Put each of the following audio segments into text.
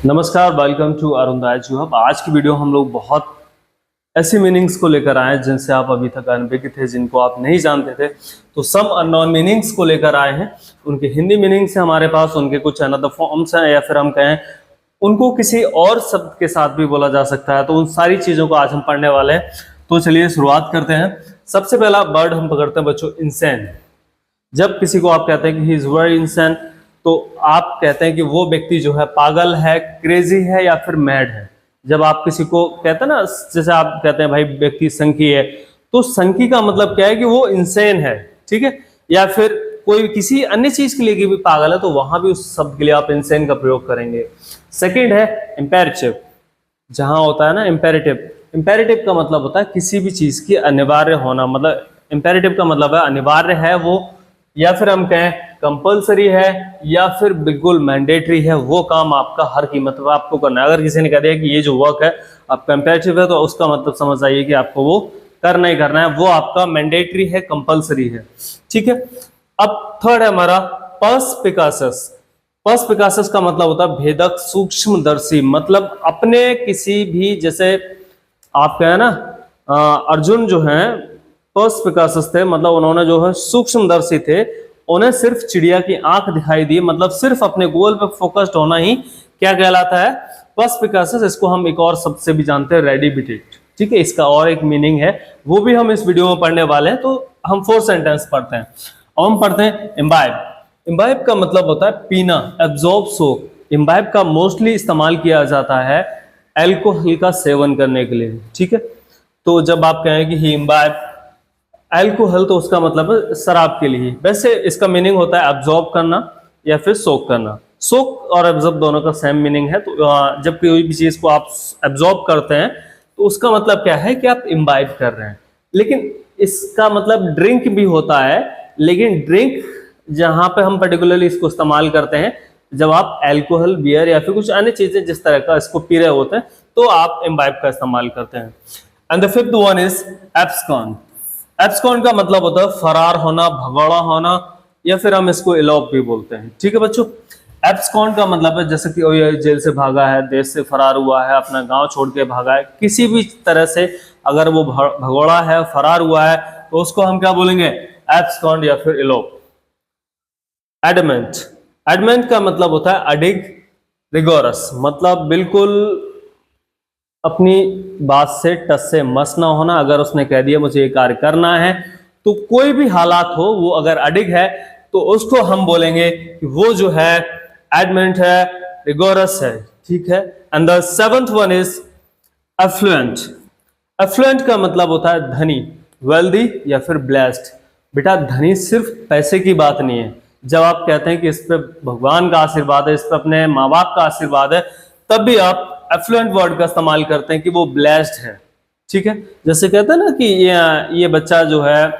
नमस्कार, welcome to अरुणदास hub. आज की वीडियो हम लोग बहुत ऐसी मीनिंग्स को लेकर आए हैं जिनसे आप अभी तक अनभिज्ञ थे, जिनको आप नहीं जानते थे। तो सम अननोन मीनिंग्स को लेकर आए हैं। उनके हिंदी मीनिंग्स है हमारे पास, उनके कुछ अनदर फॉर्म्स हैं, या फिर हम कहें उनको किसी और शब्द के साथ भी बोला जा सकता है। तो उन सारी चीज़ों को आज हम पढ़ने वाले हैं। तो चलिए शुरुआत करते हैं। सबसे पहला वर्ड हम पकड़ते हैं बच्चों, इंसेन। जब किसी को आप कहते हैं कि ही इज वेरी इंसेन, तो आप कहते हैं कि वो व्यक्ति जो है पागल है, क्रेजी है या फिर मैड है। जब आप किसी को कहते हैं ना, जैसे आप कहते हैं भाई व्यक्ति संकी है, तो संकी का मतलब क्या है कि वो इंसेन है, ठीक है। या फिर कोई किसी अन्य चीज के लिए भी पागल है, तो वहां भी उस शब्द के लिए आप इंसेन का प्रयोग करेंगे। सेकेंड है इम्पेरेटिव। जहां होता है ना इम्पेरेटिव, इम्पेरेटिव का मतलब होता है किसी भी चीज की अनिवार्य होना। मतलब इम्पेरेटिव का मतलब है अनिवार्य है वो, या फिर हम कहें कंपलसरी है, या फिर बिल्कुल मैंडेटरी है। वो काम आपका हर कीमत पर आपको करना है। अगर किसी ने कह दिया कि ये जो वर्क है आपका इम्पेरेटिव है, तो उसका मतलब समझ आइए कि आपको वो करना ही करना है। वो आपका मैंडेटरी है, कंपलसरी है, ठीक है। अब थर्ड है हमारा पर्सपिकासस। पर्सपिकासस का मतलब होता है भेदक, सूक्ष्मदर्शी। मतलब अपने किसी भी, जैसे आप कहें ना अर्जुन जो है पर्सपिकासस थे, मतलब उन्होंने जो है सूक्ष्मदर्शी थे। उन्हें सिर्फ चिड़िया की आंख दिखाई दी, मतलब सिर्फ अपने गोल पे फोकस्ड होना ही क्या कहलाता है, पर्सपिकासस। इसको हम एक और शब्द से भी जानते हैं, रेडिबिटेड, ठीक है। इसका और एक मीनिंग है, वो भी हम इस वीडियो में पढ़ने वाले हैं। तो हम 4 सेंटेंस पढ़ते हैं और हम पढ़ते हैं इम्बाइब। इम्बाइब का मतलब होता है पीना, एब्जॉर्ब, सोक। इम्बाइब का मोस्टली इस्तेमाल किया जाता है अल्कोहल का सेवन करने के लिए, ठीक है। तो जब आप कहें कि ही इम्बाइब अल्कोहल, तो उसका मतलब है शराब के लिए। वैसे इसका मीनिंग होता है एब्जॉर्ब करना या फिर सोक करना। सोक और एब्जॉर्ब दोनों का सेम मीनिंग है। तो जब कोई भी चीज को आप एब्जॉर्ब करते हैं, तो उसका मतलब क्या है कि आप इम्बाइब कर रहे हैं। लेकिन इसका मतलब ड्रिंक भी होता है, लेकिन ड्रिंक जहां पे हम पर्टिकुलरली इसको इस्तेमाल करते हैं, जब आप अल्कोहल, बियर या फिर कुछ अन्य चीजें जिस तरह का इसको पी रहे होते हैं, तो आप इम्बाइब का इस्तेमाल करते हैं। And the fifth one is abscond. Abscond का मतलब होता है फरार होना, भगौड़ा होना, या फिर हम इसको इलॉप भी बोलते हैं, ठीक है बच्चों। एब्सकॉन का मतलब है जैसे कि जेल से भागा है, देश से फरार हुआ है, अपना गांव छोड़ के भागा है। किसी भी तरह से अगर वो भगौड़ा है, फरार हुआ है, तो उसको हम क्या बोलेंगे, एब्सकॉन या फिर इलॉप। एडमेंट। एडमेंट का मतलब होता है अडिग, रिगोरस। मतलब बिल्कुल अपनी बात से टस से मस ना होना। अगर उसने कह दिया मुझे ये कार्य करना है, तो कोई भी हालात हो, वो अगर अडिग है तो उसको हम बोलेंगे कि वो जो है एडमेंट है, रिगोरस है, ठीक है। And the seventh one is effluent. Effluent का मतलब होता है धनी, वेल्दी या फिर ब्लेस्ड। बेटा धनी सिर्फ पैसे की बात नहीं है। जब आप कहते हैं कि इस पे भगवान का आशीर्वाद है, इस पे अपने माँ बाप का आशीर्वाद है, तब भी आप एफ्लुएंट वर्ड का इस्तेमाल करते हैं कि वो ब्लेस्ड है, ठीक है। जैसे कहते हैं ना कि ये बच्चा जो है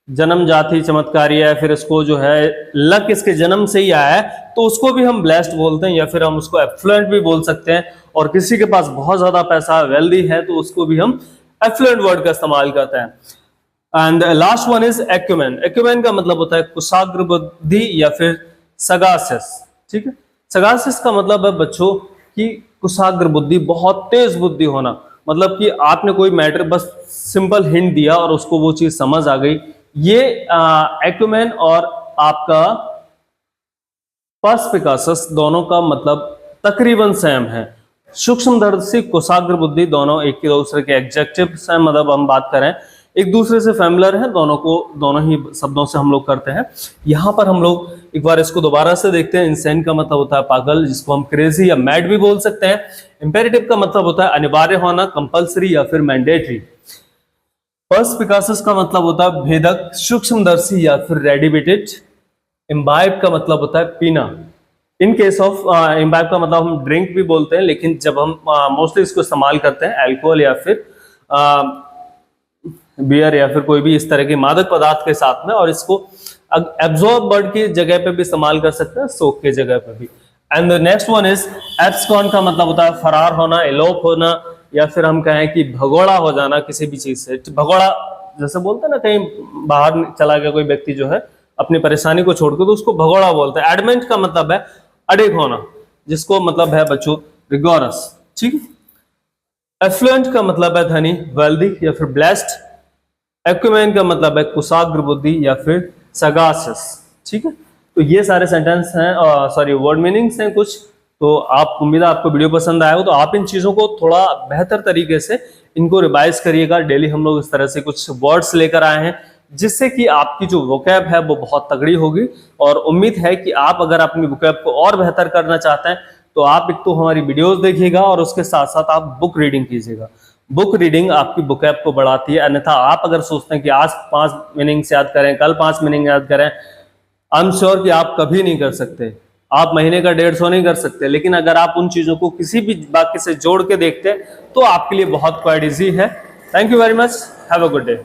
जन्म जाति चमत्कारी है, फिर इसको जो है लक इसके जन्म से ही आया है, तो उसको भी हम ब्लेस्ड बोलते हैं, या फिर हम उसको एफ्लुएंट भी बोल सकते हैं। और किसी के पास बहुत ज्यादा पैसा, वेल्दी है, तो उसको भी हम एफ्लुएंट वर्ड का इस्तेमाल करते हैं। And last one is acumen. Acumen का मतलब होता है कुशाग्र बुद्धि या फिर सगासिस, ठीक है। सगासिस का मतलब है बच्चों कि कुशाग्र बुद्धि, बहुत तेज बुद्धि होना। मतलब कि आपने कोई मैटर बस सिंपल हिंट दिया और उसको वो चीज समझ आ गई। ये एक्यूमेन और आपका पर्सपिकासस दोनों का मतलब तकरीबन सेम है। सूक्ष्मदर्शी, कुशाग्र बुद्धि दोनों एक दूसरे के एडजेक्टिव्स हैं। मतलब हम बात करें एक दूसरे से फैमिलियर है, दोनों ही शब्दों से हम लोग करते हैं। यहाँ पर हम लोग एक बार इसको दोबारा से देखते हैं। इंसेन का मतलब होता है पागल, जिसको हम क्रेजी या मैड भी बोल सकते हैं। इंपेरेटिव का मतलब होता है अनिवार्य होना, कंपलसरी या फिर मैंडेटरी। पर्सपिकासस का मतलब होता है भेदक, सूक्ष्मदर्शी या फिर रेडिबिटेड। इम्बाइब का मतलब होता है पीना। इन केस ऑफ इम्बाइब का मतलब हम ड्रिंक भी बोलते हैं, लेकिन जब हम मोस्टली इसको इस्तेमाल करते हैं अल्कोहल या फिर बियर या फिर कोई भी इस तरह के मादक पदार्थ के साथ में, और इसको एब्जॉर्ब वर्ड की जगह पे भी इस्तेमाल कर सकते हैं, सोक के जगह पे भी। And the next one is abscond का मतलब होता है फरार होना, एलोप होना, या फिर हम कहें कि भगोड़ा हो जाना किसी भी चीज से। भगोड़ा जैसे बोलते हैं ना, कहीं बाहर चला गया कोई व्यक्ति जो है अपनी परेशानी को छोड़कर, तो उसको भगोड़ा बोलते हैं। एडमेंट का मतलब है अडिग होना, जिसको मतलब है बच्चों रिगोरस, ठीक है। एफ्लुएंट का मतलब है धनी, वेल्दी या फिर ब्लेस्ड। एक्विमेन का मतलब है कुशाग्र बुद्धि या फिर सगासियस, ठीक है। तो ये सारे सेंटेंस हैं, सॉरी वर्ड मीनिंग्स हैं कुछ। तो आप उम्मीद है आपको वीडियो पसंद आया हो, तो आप इन चीजों को थोड़ा बेहतर तरीके से इनको रिवाइज करिएगा। डेली हम लोग इस तरह से कुछ वर्ड्स लेकर आए हैं जिससे कि आपकी जो वोकैब है वो बहुत तगड़ी होगी। और उम्मीद है कि आप अगर अपनी वोकैब को और बेहतर करना चाहते हैं तो आप एक तो हमारी वीडियोस देखिएगा और उसके साथ साथ आप बुक रीडिंग कीजिएगा। बुक रीडिंग आपकी वोकैब को बढ़ाती है। अन्यथा आप अगर सोचते हैं कि आज 5 मीनिंग्स याद करें, कल 5 मीनिंग याद करें, आई एम श्योर कि आप कभी नहीं कर सकते। आप महीने का 150 नहीं कर सकते, लेकिन अगर आप उन चीजों को किसी भी वाक्य से जोड़ के देखते हैं तो आपके लिए बहुत क्वाइट इजी है। Thank you very much, have a good day.